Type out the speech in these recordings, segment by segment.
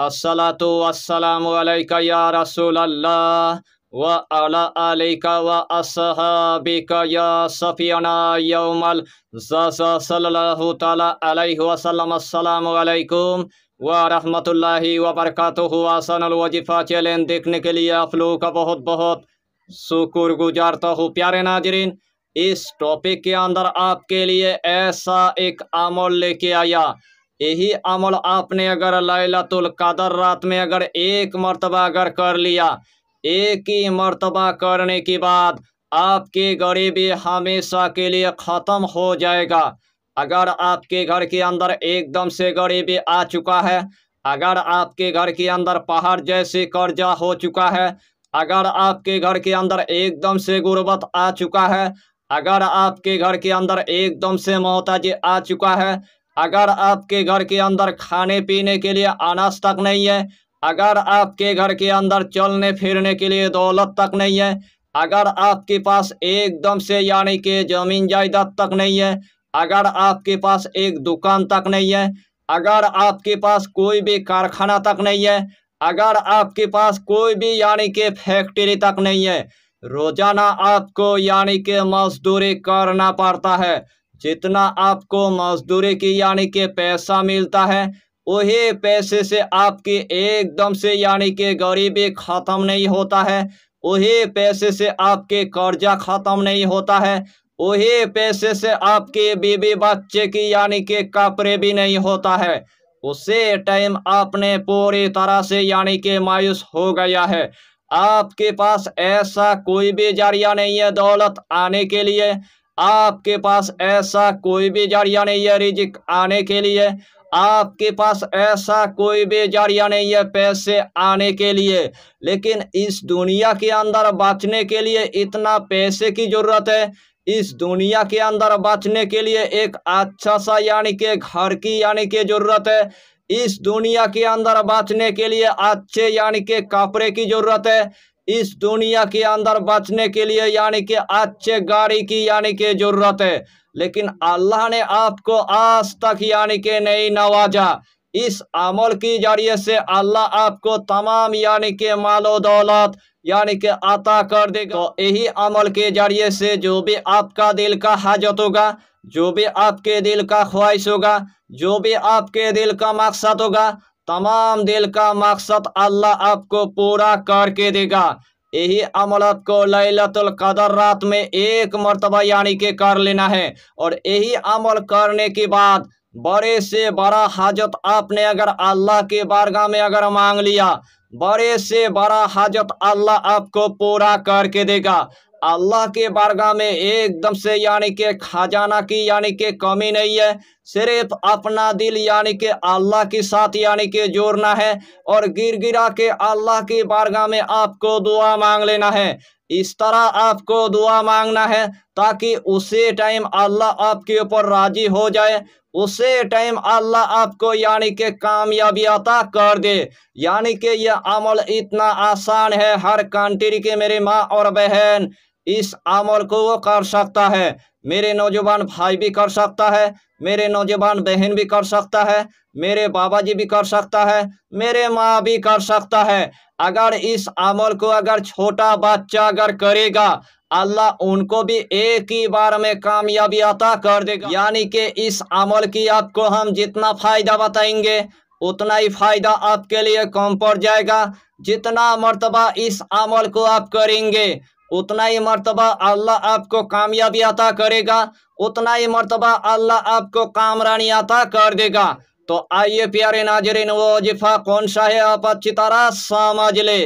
अस्सलातु वस्सलामु अलैका या रसूल अल्लाह व अला अलैका व अस्हाबिका या सफियाना यौमल सल्लल्लाहु ताला अलैहि वसल्लम। अस्सलामु अलैकुम व रहमतुल्लाहि व बरकातुहु। आसनल वजीफा चैलेंज देखने के लिए आप लोगों का बहुत बहुत शुक्र गुजारता हूँ। प्यारे नाजरीन, इस टॉपिक के अंदर आपके लिए ऐसा एक अमल लेके आया। यही अमल आपने अगर लैलतुल कदर रात में अगर एक मर्तबा अगर कर लिया, एक ही मर्तबा करने के बाद आपकी गरीबी हमेशा के लिए ख़त्म हो जाएगा। अगर आपके घर के अंदर एकदम से गरीबी आ चुका है, अगर आपके घर के अंदर पहाड़ जैसे कर्जा हो चुका है, अगर आपके घर के अंदर एकदम से गुर्बत आ चुका है, अगर आपके घर के अंदर एकदम से मोहताजी आ चुका है, अगर आपके घर के अंदर खाने पीने के लिए अनाज तक नहीं है, अगर आपके घर के अंदर चलने फिरने के लिए दौलत तक नहीं है, अगर आपके पास एकदम से यानी कि जमीन जायदाद तक नहीं है, अगर आपके पास एक दुकान तक नहीं है, अगर आपके पास कोई भी कारखाना तक नहीं है, अगर आपके पास कोई भी यानी कि फैक्ट्री तक नहीं है, रोजाना आपको यानी कि मजदूरी करना पड़ता है। जितना आपको मजदूरी की यानी कि पैसा मिलता है, वही पैसे से आपकी एकदम से यानी कि गरीबी ख़त्म नहीं होता है, वही पैसे से आपके कर्जा ख़त्म नहीं होता है, वही पैसे से आपके बीवी बच्चे की यानी कि कपड़े भी नहीं होता है। उसी टाइम आपने पूरी तरह से यानी कि मायूस हो गया है। आपके पास ऐसा कोई भी जरिया नहीं है दौलत आने के लिए, आपके पास ऐसा कोई भी जरिया नहीं है रिजिक आने के लिए, आपके पास ऐसा कोई भी जरिया नहीं है पैसे आने के लिए। लेकिन इस दुनिया के अंदर बचने के लिए इतना पैसे की जरूरत है, इस दुनिया के अंदर बचने के लिए एक अच्छा सा यानी कि घर की यानी कि जरूरत है, इस दुनिया के अंदर बचने के लिए अच्छे यानी कि कपड़े की जरूरत है, इस दुनिया के अंदर बचने के लिए यानी कि अच्छे गाड़ी की यानी कि जरूरत है। लेकिन अल्लाह ने आपको आज तक यानी कि नहीं नवाजा। इस अमल की जरिए से अल्लाह आपको तमाम यानी कि मालो दौलत यानी कि अता कर देगा। तो यही अमल के जरिए से जो भी आपका दिल का हाजत होगा, जो भी आपके दिल का ख्वाहिश होगा, जो भी आपके दिल का मकसद होगा, तमाम दिल का मकसद अल्लाह आपको पूरा करके देगा। यही अमल आपको लैलतुल कदर रात में एक मर्तबा यानी कि कर लेना है। और यही अमल करने के बाद बड़े से बड़ा हाजत आपने अगर अल्लाह के बारगाह में अगर मांग लिया, बड़े से बड़ा हाजत अल्लाह आपको पूरा करके देगा। अल्लाह के बारगाह में एकदम से यानी कि खजाना की यानी कि कमी नहीं है। सिर्फ अपना दिल यानी कि अल्लाह के साथ यानी कि जोड़ना है और गिर गिरा के अल्लाह की बारगाह में आपको दुआ मांग लेना है। इस तरह आपको दुआ मांगना है ताकि उसी टाइम अल्लाह आपके ऊपर राजी हो जाए, उसी टाइम अल्लाह आपको यानी कि कामयाबी अता कर दे। यानी कि यह अमल इतना आसान है, हर कंट्री के मेरे माँ और बहन इस अमल को वो कर सकता है। मेरे नौजवान भाई भी कर सकता है, मेरे नौजवान बहन भी कर सकता है, मेरे बाबा जी भी कर सकता है, मेरे माँ भी कर सकता है। अगर इस अमल को अगर छोटा बच्चा अगर करेगा, अल्लाह उनको भी एक ही बार में कामयाबी अता कर देगा। यानी कि इस अमल की आपको हम जितना फायदा बताएंगे उतना ही फायदा आपके लिए कम पड़ जाएगा। जितना मर्तबा इस अमल को आप करेंगे उतना ही मर्तबा अल्लाह आपको कामयाबी अता करेगा, उतना ही मर्तबा अल्लाह आपको कामरानी अता कर देगा। तो आइए प्यारे नाजरीन, वो वजीफा कौन सा है आप अच्छी तरह समझ ले।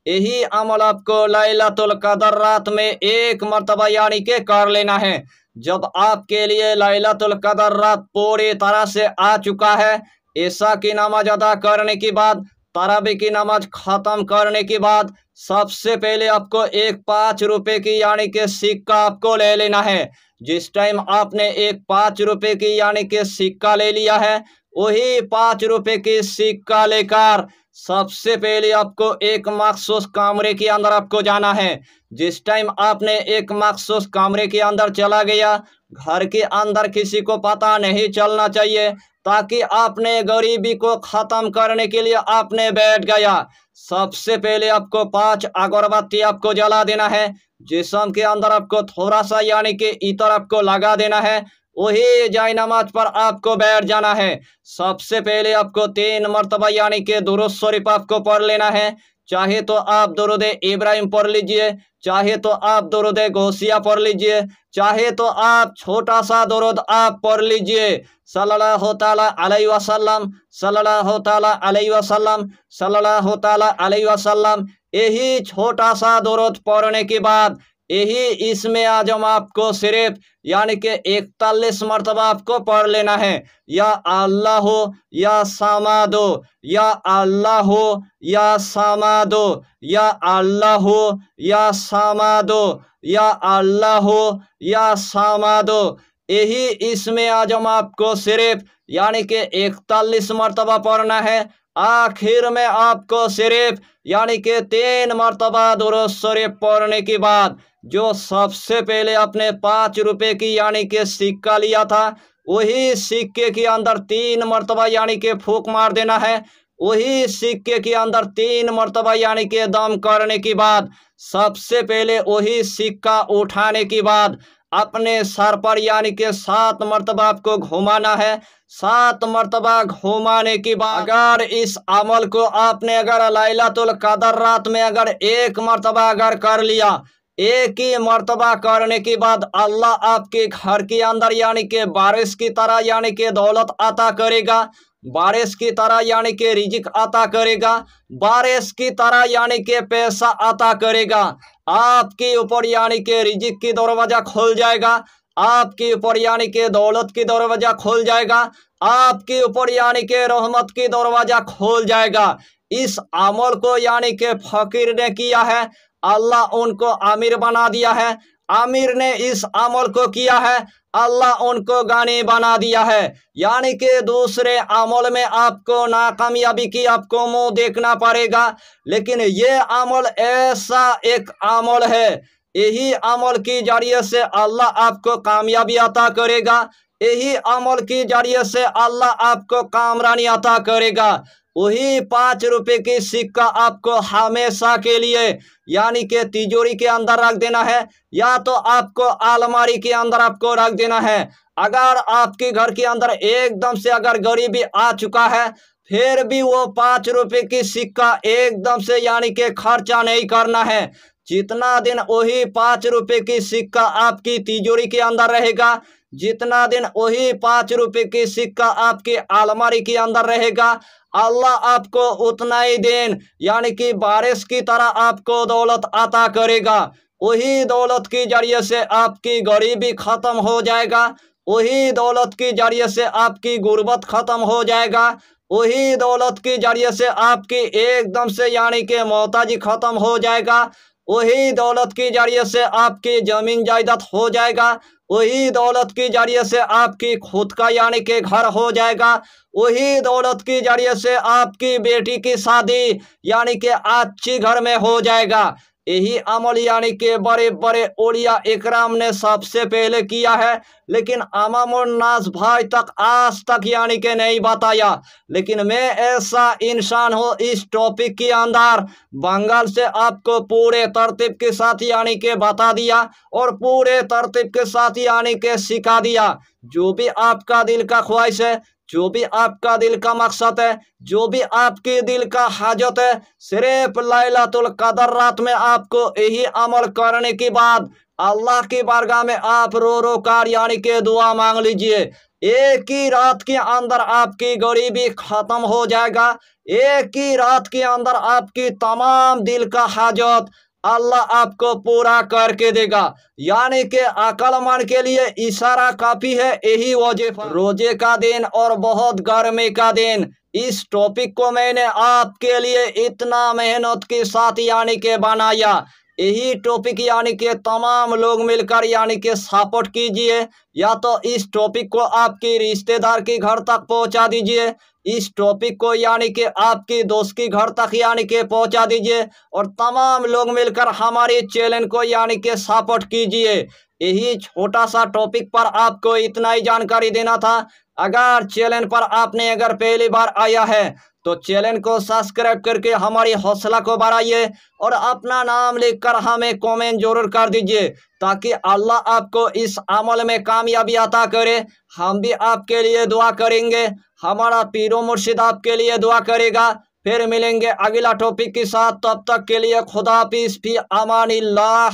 यही अमल आपको लैलतुल कदर रात में एक मर्तबा यानी कि कर लेना है। जब आपके लिए लैलतुल कदर रात पूरी तरह से आ चुका है, ईशा की नमाज अदा करने के बाद, तरावी की नमाज खत्म करने के बाद, सबसे पहले आपको एक 5 रुपए की यानी कि सिक्का आपको ले लेना है। जिस टाइम आपने एक 5 रुपए की यानी कि सिक्का ले लिया है, वही 5 रुपए की सिक्का लेकर सबसे पहले आपको एक मखसूस कमरे के अंदर आपको जाना है। जिस टाइम आपने एक मखसूस कमरे के अंदर चला गया, घर के अंदर किसी को पता नहीं चलना चाहिए, ताकि आपने गरीबी को ख़त्म करने के लिए आपने बैठ गया। सबसे पहले आपको 5 अगरबत्ती आपको जला देना है। जिस्म के अंदर आपको थोड़ा सा यानी कि इतर आपको लगा देना है। वही जाय नमाज पर आपको बैठ जाना है। सबसे पहले आपको 3 मरतबा यानी कि दुरूद शरीफ आपको पढ़ लेना है। चाहे तो आप दुरूद इब्राहिम पढ़ लीजिए, चाहे तो आप दुरूद गौसिया पढ़ लीजिए, चाहे तो आप छोटा सा दुरूद आप पढ़ लीजिए। सल्लल्लाहु ताला अलैहि वसल्लम, सल्लल्लाहु ताला अलैहि वसल्लम, सल्लल्लाहु ताला अलैहि वसल्लम। यही छोटा सा दुरूद पढ़ने के बाद यही इसमें आजम आपको सिर्फ यानी कि 41 मरतबा आपको पढ़ लेना है। या अल्लाह हो या समादो, या अल्लाह हो या समादो, या अल्लाह हो या समादो, या अल्लाह हो या समादो। यही इसमें आजम आपको सिर्फ यानी कि 41 मरतबा पढ़ना है। आखिर में आपको सिर्फ यानी कि 3 मरतबा दुरूद शरीफ पढ़ने के बाद जो सबसे पहले आपने 5 रुपए की यानी कि सिक्का लिया था, वही सिक्के के अंदर 3 मरतबा यानी कि फूंक मार देना है। वही सिक्के के अंदर 3 मरतबा यानी कि दम करने के बाद सबसे पहले वही सिक्का उठाने के बाद अपने सर पर यानी कि 7 मरतबा आपको घुमाना है। 7 मरतबा घुमाने के बाद अगर इस अमल को आपने अगर लैलतुल कदर रात में अगर 1 मरतबा अगर कर लिया, एक ही मरतबा करने के बाद अल्लाह आपके घर के अंदर यानी कि बारिश की तरह यानी कि दौलत अता करेगा, बारिश की तरह यानी कि रिजिक अता करेगा, बारिश की तरह यानी कि पैसा अता करेगा। आपके ऊपर यानी कि रिजिक की दरवाजा खुल जाएगा, आपके ऊपर यानी कि दौलत की दरवाजा खुल जाएगा, आपके ऊपर यानी कि रहमत की दरवाजा खुल जाएगा। इस अमल को यानी कि फकीर ने किया है, अल्लाह उनको आमिर बना दिया है। आमिर ने इस अमल को किया है, अल्लाह उनको गानी बना दिया है। यानी कि दूसरे अमल में आपको नाकामयाबी की आपको मुंह देखना पड़ेगा, लेकिन ये अमल ऐसा एक अमल है, यही अमल की जरिए से अल्लाह आपको कामयाबी अता करेगा, यही अमल की जरिए से अल्लाह आपको कामरानी अता करेगा। वही 5 रुपए की सिक्का आपको हमेशा के लिए यानी कि तिजोरी के अंदर रख देना है, या तो आपको अलमारी के अंदर आपको रख देना है। अगर आपके घर के अंदर एकदम से अगर गरीबी आ चुका है, फिर भी वो 5 रुपए की सिक्का एकदम से यानी कि खर्चा नहीं करना है। जितना दिन वही 5 रुपए की सिक्का आपकी तिजोरी के अंदर रहेगा, जितना दिन वही 5 रुपए की सिक्का आपकी अलमारी के अंदर रहेगा, अल्लाह आपको उतना ही दिन यानी कि बारिश की तरह आपको दौलत अता करेगा। वही दौलत की जरिए से आपकी गरीबी खत्म हो जाएगा, वही दौलत की जरिए से आपकी गुर्बत खत्म हो जाएगा, वही दौलत की जरिए से आपकी एकदम से यानी कि मोहताजी खत्म हो जाएगा, वही दौलत की जरिए से आपकी जमीन जायदाद हो जाएगा, वही दौलत की जरिए से आपकी खुद का यानी कि घर हो जाएगा, वही दौलत की जरिए से आपकी बेटी की शादी यानी कि अच्छी घर में हो जाएगा। यही अमल यानी कि बड़े बड़े औलिया इकराम ने सबसे पहले किया है, लेकिन अमामुन नास भाई तक आज तक यानी कि नहीं बताया। लेकिन मैं ऐसा इंसान हूँ, इस टॉपिक के अंदर बंगाल से आपको पूरे तरतीब के साथ यानी कि बता दिया और पूरे तरतीब के साथ यानी कि सिखा दिया। जो भी आपका दिल का ख्वाहिश है, जो भी आपका दिल का मकसद है, जो भी आपके दिल का हाजत है, सिर्फ लैलतुल कदर रात में आपको यही अमल करने के बाद अल्लाह की बारगाह में आप रो रो कर यानी कि दुआ मांग लीजिए। एक ही रात के अंदर आपकी गरीबी खत्म हो जाएगा, एक ही रात के अंदर आपकी तमाम दिल का हाजत अल्लाह आपको पूरा करके देगा। यानी कि अक्लमंद के लिए इशारा काफी है, यही वजीफा। रोजे का दिन और बहुत गर्मी का दिन, इस टॉपिक को मैंने आपके लिए इतना मेहनत के साथ यानी कि बनाया। यही टॉपिक यानी कि तमाम लोग मिलकर यानी कि सपोर्ट कीजिए, या तो इस टॉपिक को आपके रिश्तेदार के घर तक पहुंचा दीजिए, इस टॉपिक को यानी कि आपके दोस्त के घर तक यानी कि पहुंचा दीजिए, और तमाम लोग मिलकर हमारे चैनल को यानी कि सपोर्ट कीजिए। यही छोटा सा टॉपिक पर आपको इतना ही जानकारी देना था। अगर चैनल पर आपने अगर पहली बार आया है तो चैनल को सब्सक्राइब करके हमारी हौसला को बढ़ाइए और अपना नाम लिखकर हमें कमेंट जरूर कर दीजिए, ताकि अल्लाह आपको इस अमल में कामयाबी अता करे। हम भी आपके लिए दुआ करेंगे, हमारा पीरो मुर्शिद आपके लिए दुआ करेगा। फिर मिलेंगे अगला टॉपिक के साथ, तब तक के लिए खुदा हाफिज़, फी अमानिल्लाह।